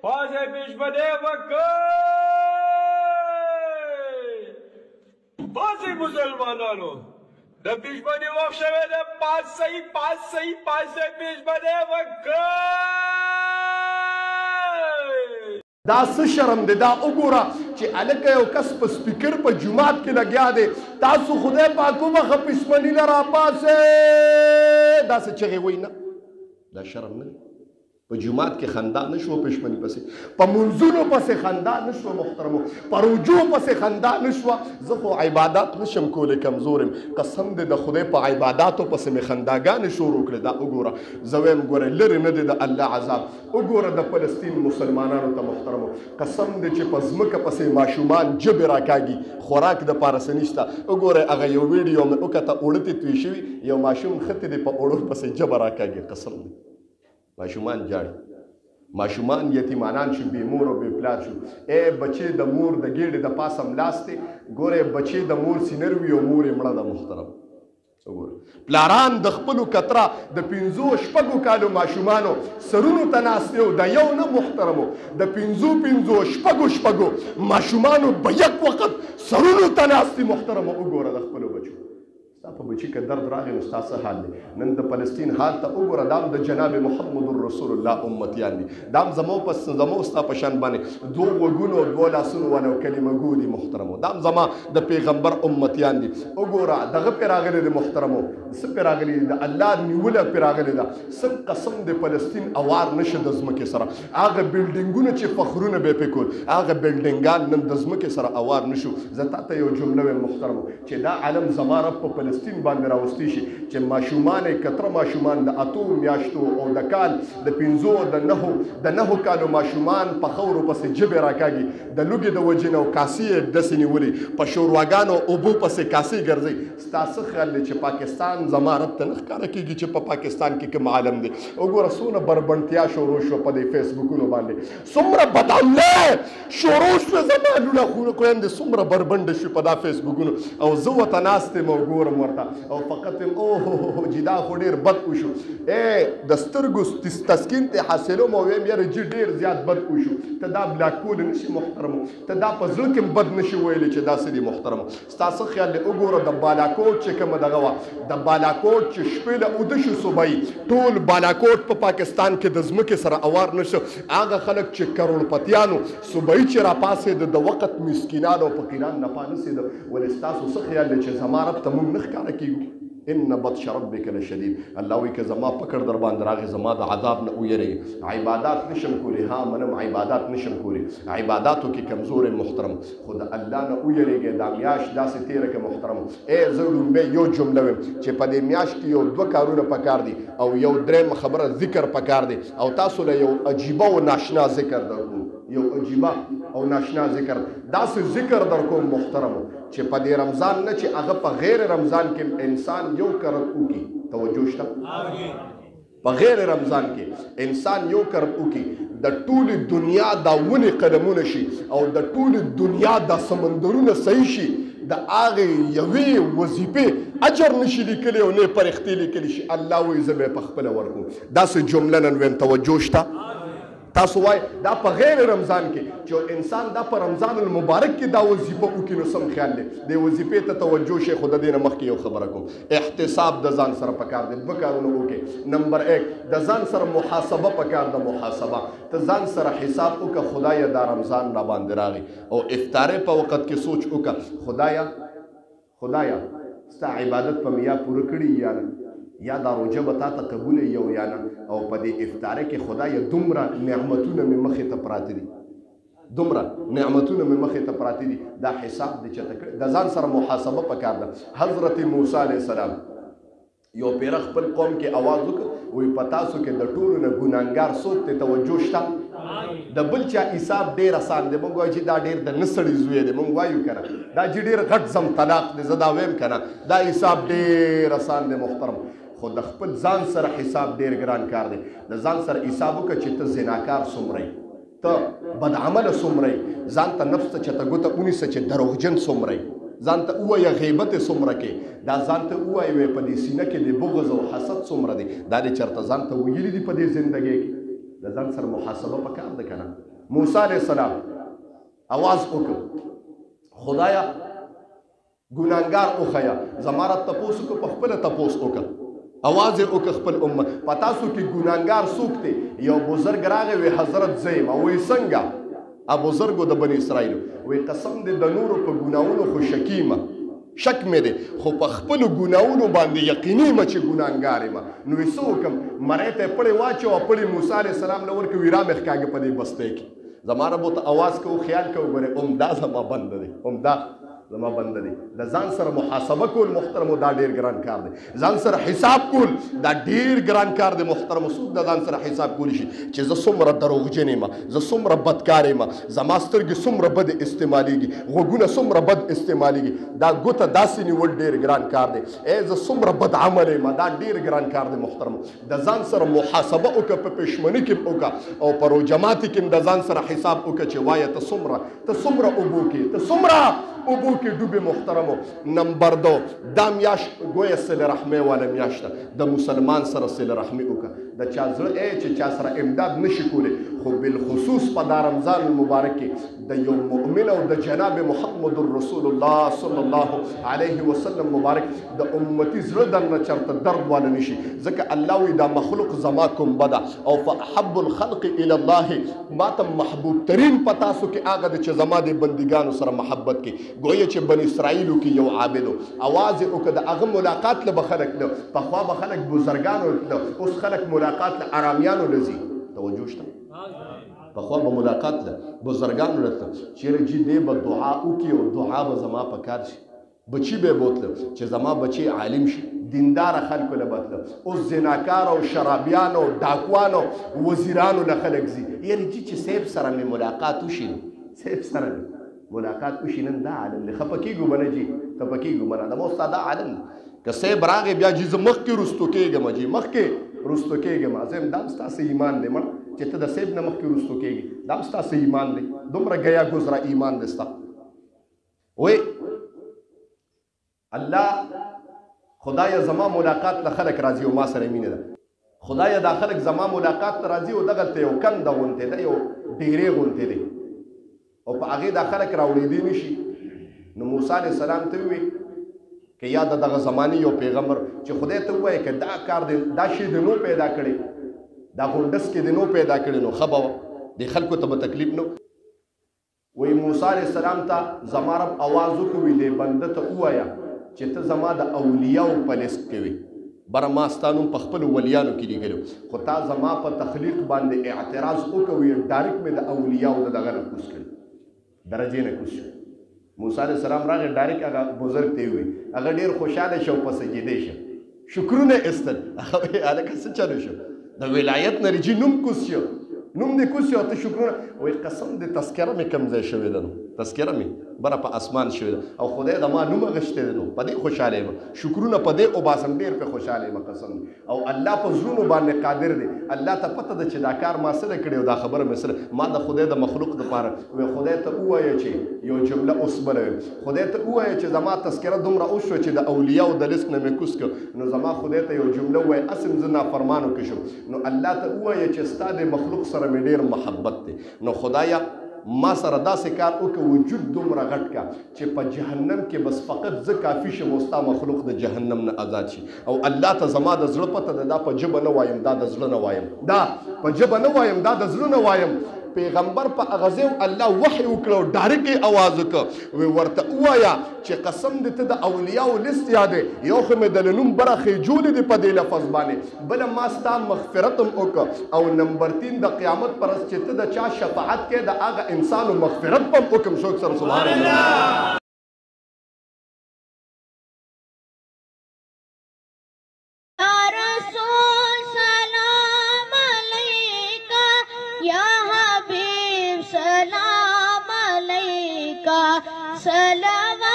پازه پیش بده وکړئ. پازه مسلمانانو د پیشبني وخت شوی دی. پاسئ پازه پیشبني وکړئ. دا څه شرم دی؟ دا وګوره چې هلکه یو کس په سپیکر په جومات کې لګیا دی، تاسو خدای پاک وبخه پیشبني نه راپاسئ داسې چغې وایي. نه، دا شرم نه دی. په جومات کې خندا نه شوه پیشبني پسې، په منځونو پسې خندا نه شوه محترمو، په روجو پسې خندا نه شوه. زه خو عبادات نشم کولی، کمزور یم. قسم دی د خدای په عباداتو پسې مې خنداګانې شروع کړې. دا وګوره، زه وایم ګوره لرې نه دی د الله عذاب. وګوره د فلسطین مسلمانانو ته محترمو، قسم دی چې په ځمکه پسې ماشومان ژبې راکاږي، خوراک دپاره څه نشته. وګوره هغه یو ویډیو مې وکته، اوړه ترې توی شوي، یو ماشوم ښتې دی په اوړو پسې ژبه راکاږي. قسم دی ماشومان جاړي، ماشومان یتیمانان شو، بې مور او بې پلار شو. ای بچې د مور د ګېډې د پاسه ملاس دی، ګورې بچې د مور سینر وي او مور یې مړه ده. محترم وګوره، پلاران د خپلو کتره د 5-6 کالو ماشومانو سرونو ته ناست دی، د یو نه محترمو، د 5-6 ماشومانو په یک وخت سرونو ته ناست دي. محترمو وګوره د خپلو بچو، ستا په بچي که درد راغی نو ستا څه حال دی؟ نن د فلسطین حال ته وګوره، دا هم د جناب محمد رسول الله امتیان دي، دا هم زمو ستا په شان باندې 2 غوږونو او 2 لاسونو والا او کلمه ګو دي. محترمو دا هم زما د پیغمبر امتیان دي. وګوره دغه پې راغلی دی. محترمو څه پې راغلی دی؟ د الله نیوله پې راغلی ده. څه قسم د فلسطین اوار نشه د ځمکې سره. هغه بلډینګونه چې فخرونه به یې پې کول، هغه بلډینګان نن د ځمکې سره اوار نشو. زه تا ته یو جمله وایم محترمو، چې دا عالم زما رب په فلسطین باندې راوستی شي، چې ماشومان کتره ماشومان د 8 میاشتو او د کال د 5 د 9 کالو ماشومان په خاورو پسې ژبې راکاږي، د لوږې د وجې نه او کاسې یې داسې نیولې، په شورواګانو اوبو پسې کاسې ګرځي. ستا څه خیال دی چې پاکستان زما رب ته نه ښکاره کېږي چې په پاکستان کې کوم عالم دی؟ وګوره څومره بربنډتیا شروع شوه په دې فیسبوکونو باندې، څومره بدعملۍ شروع شوه. زما لوله خویندې څومره بربنډه شوې په دا فیسبوکونو، او زه ورته ناست یم او ګورم ورته، او فقط اوه جی دا خو ډېر بد وشو. د سترګو تسکین ته حاصلوم او ویم یاره جي ډېر زیات بد وشو. ته دا بلاک کولی نشي محترمو، ته دا په زړه کې بد نشي ویلی چې داسې دي. محترمو ستا څه خیال دی؟ وګوره د بالاکوټ چې کومه دغه وه، د بالاکوټ چې شپې له اوده شو صوبایي، ټول بالاکوټ په پاکستان کې د ځمکې سره اوار نشو. هغه خلک چې کروڑپتیانو صوبایي چې راپاسېده، د وخت مسکینان او فقیران نه پانسېده. ولې ستاسو څه خیال دی چې زما رب ته موږ نه ښکاره کېږو؟ ان بطش ربک لشدید. الله وایي که زما پکړ در باندې راغی، زما د عذاب نه ویریږي. عبادات نشم کولی، ها منم عبادات نشم کولی، عباداتو کې کمزور محترم، خو د الله نه ویریږي. دا میاشت داسې تېره که محترم، زه لومبی یو جمله ویم چې په دې میاشت کې یو 2 کارونه پکار دي، او یو درېیم خبره ذکر پکار دی. او تاسو له یو عجیبه و ناشنا ذکر درکوم، یو عجیبه او ناشنا ذکر، داسې ذکر در کوم محترمو چې په دې رمضان نه چې هغه په غیر رمضان کې انسان یو کرت وکړي. توجه شته؟ په غیر رمضان کې انسان یو کرت وکړي، د ټولې دنیا دا ونې قدمونه شي، او د ټولې دنیا دا سمندرونه صحیح شي، د هغې یوې وظیفې اجر نشي لیکلی او نه پرښتې لیکلی شي. الله وایي زه به یې پخپله ورکوم. داسې جمله نن ویم. توجه شته؟ تاسو وای دا په غیر رمضان کې چې انسان دا په رمضان المبارک کې دا وظیفه وکړي نو سم خیال دی. د وظیفې ته توجه شي. خو د دې نه مخکې یو خبره کوم، احتساب د ځان سره پکار دی. 2 کارونه وکړي. نمبر 1 د ځان سره محاسبه پکار ده. محاسبه ته ځان سره حساب وکړه، خدایا دا رمضان را باندې راغی، او افطارې په وخت کې سوچ وکړه، خدایا ستا عبادت په میا پوره کړي یا نه، یا دا روجه به تا ته قبوله یو یا نه، او په دې افطاره کې خدایه دومره نعمتونه مې مخې ته پراته دي، دومره نعمتونه مې مخې ته پراته دي. دا حساب دې چېرته کړی؟ د ځان سره محاسبه پکار ده. حضرت موسی علیه السلام یو پیره خپل قوم کې आवाज وکړ، وایي په تاسو کې د ټولو نه ګناهګار څوک دی؟ توجه شته؟ د بل چا حساب ډېر اسان دی. موږ وایو چې دا ډېر د نه سړي زوی دی، موږ وایو که نه دا چې ډېر غټ زم طلاق دی، زه دا وایم که نه دا حساب ډېر اسان دی محترم. خو د خپل ځان سره حساب ډېر ګران کار دی. د ځان سره حساب وکړه چې ته زناکار څومره، ته بدعمله څومره، ځان ته نفس ته چې ته ګوته ونیسه چې دروغجن څومره، ځان ته ووایه غیبت څومره کې، دا ځان ته ووایه په دې سینه کې د بغض او حسد څومره دی، دا دې چېرته ځان ته ویلي دي په دې زندګۍ کې؟ د ځان سره محاسبه پکار ده که نه؟ موسی علیہ السلام आवाज وکړ خدایا ګناهګار وښیه زما را تپوس وکړه په خپله تپوس وکړه आवाज یې وکړه خپل امت په تاسو کې ګناهګار څوک دی یو بزرګ راغی وی حضرت زه یم وی څنګه بزرګو د بني اسرائیلو وی قسم دې د نورو په ګناهونو خو شک مې دی خو په خپلو ګناهونو باندې یقیني یم چې ګناهګار یم نو یې څه وکړم مرۍ ته یې پړې واچوه پړې موسی علیه السلام له ورکړه وی رامې ښکاږه په دې بستۍ کې زما رب ورته आवाज کوو خیال کوو ګورې عمده زما بنده دی عمده زما بنده دی د ځان سره محاسبه کول محترمو دا ډېر ګران کار دی ځان سره حساب کول دا ډېر ګران کار دی محترمو څوک د ځان سره حساب کولی شي چې زه څومره دروغجن یم زه څومره بدکار یم زما سترګې څومره بد استعمالیږي غوږونه څومره بد استعمالیږي دا ګوته داسې نیول ډېر ګران کار دی زه څومره بد عمل یم دا ډېر ګران کار دی محترمو د ځان سره محاسبه وکړه په پښمني کې وکړه او په روجماتي کې د ځان سره حساب وکړه چې وایه ته څومره اوبو کې ته څومره اوبو کې ډوبې محترمو نمبر 2 دا میاشت ګویه صله رحمۍ والا میاشت ده د مسلمان سره صله رحمي وکړه د چا زړه چې چا سره امداد نشي کولی خو بالخصوص په دا رمضان المبارک کې د یو مؤمن او د جناب محمد رسول الله صلی الله علیه وسلم مبارک د امتی زړه درنه چرته درد والا نشي ځکه الله وی دا مخلوق زما کومبه ده او فاحب الخلق الی الله ما ته محبوب ترین په تاسو کې هغه ده چې زما د بندګانو سره محبت کې گویا چې بني اسرائیلو کې یو عابدو आवाज یې وکړه د هغه ملاقات له به خلک له پخوا به خلک بزرګانو له اوس خلک ملاقات له آرامیانو له ځي توجه شته پخوا به ملاقات له بزرګانو له چیرې چې دی به دعا وکړي او دعا به زما په کار شي بچي به بوتله چې زما بچي عالم شي دیندار خلکو له بتله اوس زناکار او شرابیانو او ډاکوانو وزیرانو له خلک ځي یعنې چې سیب سره مې ملاقات وشي سیب سره ملاقات وشي نن دا عالم دی خفه کېږو به نه جي خفه کېږو به نه د موستا دا عالم دی که صیب راغې بیا جي زه مخکې رستو کېږم جي مخکې رستو کېږم زه یم دا هم ستاسې ایمان دی مړه چې ته د صیب نه مخکې رستو کېږي دا هم ستاسې ایمان دی دومره ګیا ګزره ایمان دی ستا وی الله خدایه زما ملاقات له خلک راځي او ما سره مینه ده خدایه دا خلک زما ملاقات ته راځي او دغلته یو کنده غونتې ده یو ډیرې غونتې دی او په هغې دا خلک راوړېدی نشي نو موسی علیه السلام ته ووی که یا د دغه زمانې یو پیغمبر چې خدای ته ووایه که دا کار دی دا شی د نو پیدا کړی دا غونډس کې د نو پیدا کړی نو ښه به وه دې خلکو ته به تکلیف نه وی موسی علیه السلام ته زما رب آواز وکړي دې بنده ته ووایه چې ته زما د اولیاو په لیست کې وي بره ما ستا نوم په خپلو ولیانو کې لیکلو خو تا زما په تخلیق باندې اعتراض وکوي ډایرکټ مې د اولیاو د دغه نه کوز کړي درجې نه کوز شو موسی علیه السلام راغی ډایرکټ هغه بزرګ ته ووایي هغه ډېر خوشحاله شو په سجدې شو شکرونه ایستل هغه وایي هلکه څه چلو شو د ولایت نه رجي نوم کوز شو نوم دې کوز شو ته شکرونه وایي قسم دې تذکره مې کوم ځای شوې ده نو تذکره مې بره په اسمان شوې ده او خدای د ما نوم اغوښتی دی نو په دې خوشحاله یم شکرونه په دې وباسم ډېر پرې خوشحاله یم قسم او الله په زړونو باندې قادر دی الله ته پته ده چې دا کار ما څه ده کړی او دا خبره مې څه ما د خدای د مخلوق دپاره وایي خدای ته ووایه چې یو جمله اوس بله ویم خدای ته ووایه چې زما تذکره دومره وشوه چې د اولیاو د لیست نه مې کوز کړ نو زما خدای ته یو جمله ووایه اسم زه نافرمانو کې شم نو الله ته ووایه چې ستا د مخلوق سره مې ډېر محبت دی نو خدایه ما سره داسې کار وکړه وجود دومره غټ کا چې په جهنم کې بس فقط زه کافي شم او ستا مخلوق د جهنم نه آزاد شي او الله ته زما د زړه پته ده دا په ژبه نه وایم دا د زړه نه وایم دا په ژبه نه وایم دا د زړه نه وایم پیغمبر په هغه ځای الله وحی وکړه او ډایرکټ یې اواز وکړه وی ورته ووایه چې قسم دې ته د اولیاو لیست یادې یو خو مې د نوم بره خېجولې دي په دې لفظ باندې بله ما ستا مغفرت هم وکړه او نمبر 3 د قیامت پر ورځ چې ته د چا شفاعت کې د هغه انسانو مغفرت هم وکړم څوک سره سبحان الله सलाम